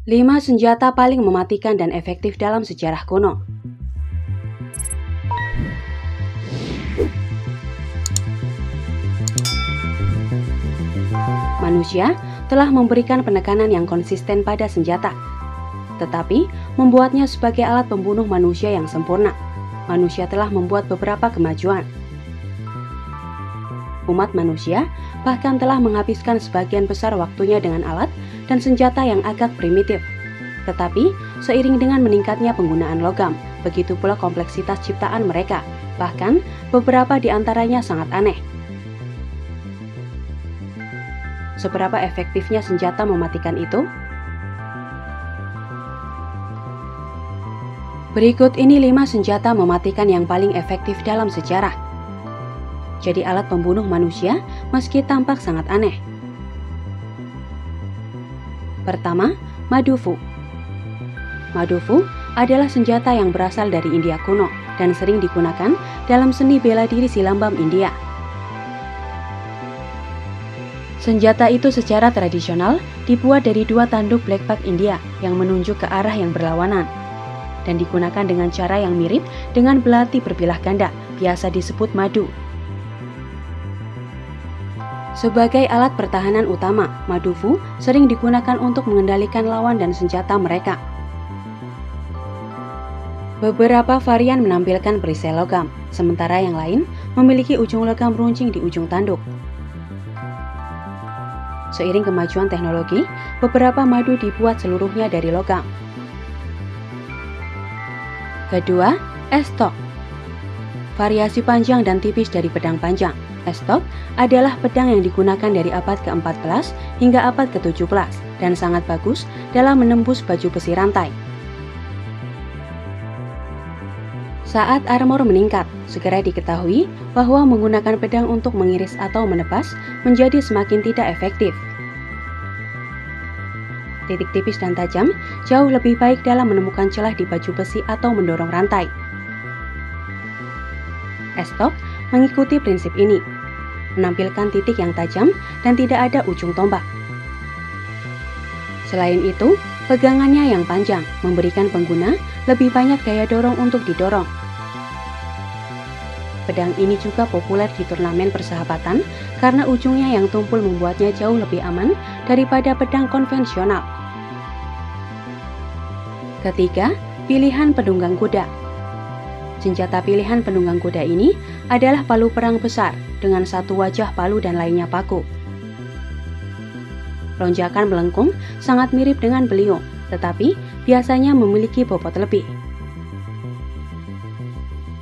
5 senjata paling mematikan dan efektif dalam sejarah kuno. Manusia telah memberikan penekanan yang konsisten pada senjata, tetapi membuatnya sebagai alat pembunuh manusia yang sempurna. Manusia telah membuat beberapa kemajuan. Umat manusia bahkan telah menghabiskan sebagian besar waktunya dengan alat dan senjata yang agak primitif. Tetapi, seiring dengan meningkatnya penggunaan logam, begitu pula kompleksitas ciptaan mereka, bahkan beberapa di antaranya sangat aneh. Seberapa efektifnya senjata mematikan itu? Berikut ini 5 senjata mematikan yang paling efektif dalam sejarah. Jadi alat pembunuh manusia meski tampak sangat aneh. Pertama, Madufu. Madufu adalah senjata yang berasal dari India kuno dan sering digunakan dalam seni bela diri Silambam India. Senjata itu secara tradisional dibuat dari 2 tanduk blackbuck India yang menunjuk ke arah yang berlawanan dan digunakan dengan cara yang mirip dengan belati berbilah ganda, biasa disebut madu. Sebagai alat pertahanan utama, Madufu sering digunakan untuk mengendalikan lawan dan senjata mereka. Beberapa varian menampilkan perisai logam, sementara yang lain memiliki ujung logam runcing di ujung tanduk. Seiring kemajuan teknologi, beberapa madu dibuat seluruhnya dari logam. Kedua, estok. Variasi panjang dan tipis dari pedang panjang. Estok adalah pedang yang digunakan dari abad ke-14 hingga abad ke-17 dan sangat bagus dalam menembus baju besi rantai. Saat armor meningkat, segera diketahui bahwa menggunakan pedang untuk mengiris atau menebas menjadi semakin tidak efektif. Titik tipis dan tajam jauh lebih baik dalam menemukan celah di baju besi atau mendorong rantai. Estok mengikuti prinsip ini, menampilkan titik yang tajam dan tidak ada ujung tombak. Selain itu, pegangannya yang panjang memberikan pengguna lebih banyak daya dorong untuk didorong. Pedang ini juga populer di turnamen persahabatan karena ujungnya yang tumpul membuatnya jauh lebih aman daripada pedang konvensional. Ketiga, pilihan penunggang kuda. Senjata pilihan penunggang kuda ini adalah palu perang besar dengan satu wajah palu dan lainnya paku. Lonjakan melengkung sangat mirip dengan beliung, tetapi biasanya memiliki bobot lebih.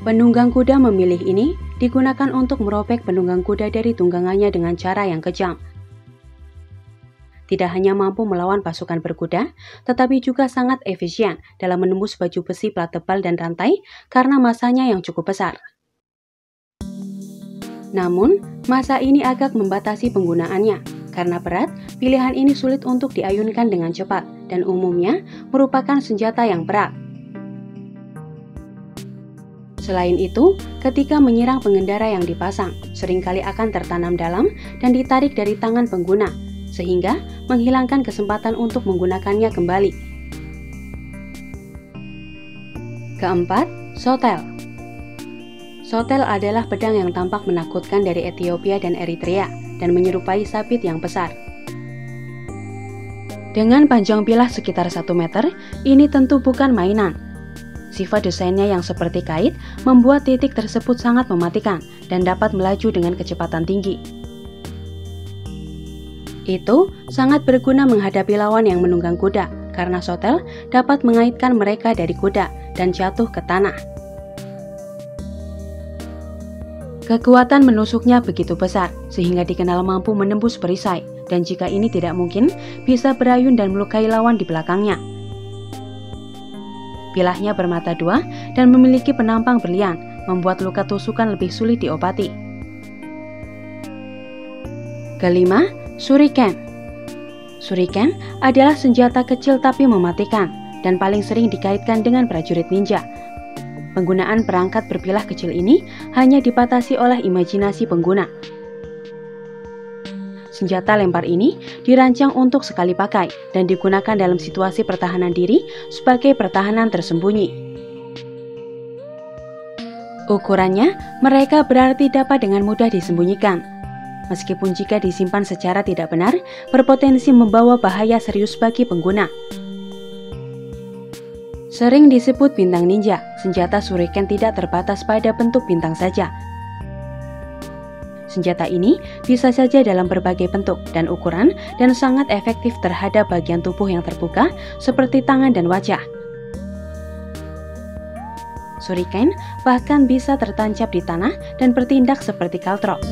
Penunggang kuda memilih ini digunakan untuk merobek penunggang kuda dari tunggangannya dengan cara yang kejam. Tidak hanya mampu melawan pasukan berkuda, tetapi juga sangat efisien dalam menembus baju besi plat tebal dan rantai karena masanya yang cukup besar. Namun, masa ini agak membatasi penggunaannya. Karena berat, pilihan ini sulit untuk diayunkan dengan cepat dan umumnya merupakan senjata yang berat. Selain itu, ketika menyerang pengendara yang dipasang, seringkali akan tertanam dalam dan ditarik dari tangan pengguna, sehingga menghilangkan kesempatan untuk menggunakannya kembali. Keempat, sotel. Sotel adalah pedang yang tampak menakutkan dari Ethiopia dan Eritrea dan menyerupai sabit yang besar. Dengan panjang bilah sekitar 1 meter, ini tentu bukan mainan. Sifat desainnya yang seperti kait membuat titik tersebut sangat mematikan dan dapat melaju dengan kecepatan tinggi. Itu sangat berguna menghadapi lawan yang menunggang kuda, karena sotel dapat mengaitkan mereka dari kuda dan jatuh ke tanah. Kekuatan menusuknya begitu besar, sehingga dikenal mampu menembus perisai, dan jika ini tidak mungkin, bisa berayun dan melukai lawan di belakangnya. Bilahnya bermata 2 dan memiliki penampang berlian, membuat luka tusukan lebih sulit diobati. Kelima, shuriken. Shuriken adalah senjata kecil tapi mematikan, dan paling sering dikaitkan dengan prajurit ninja. Penggunaan perangkat berbilah kecil ini hanya dibatasi oleh imajinasi pengguna. Senjata lempar ini dirancang untuk sekali pakai dan digunakan dalam situasi pertahanan diri sebagai pertahanan tersembunyi. Ukurannya, mereka berarti dapat dengan mudah disembunyikan. Meskipun jika disimpan secara tidak benar, berpotensi membawa bahaya serius bagi pengguna. Sering disebut bintang ninja, senjata shuriken tidak terbatas pada bentuk bintang saja. Senjata ini bisa saja dalam berbagai bentuk dan ukuran dan sangat efektif terhadap bagian tubuh yang terbuka seperti tangan dan wajah. Shuriken bahkan bisa tertancap di tanah dan bertindak seperti kaltrok.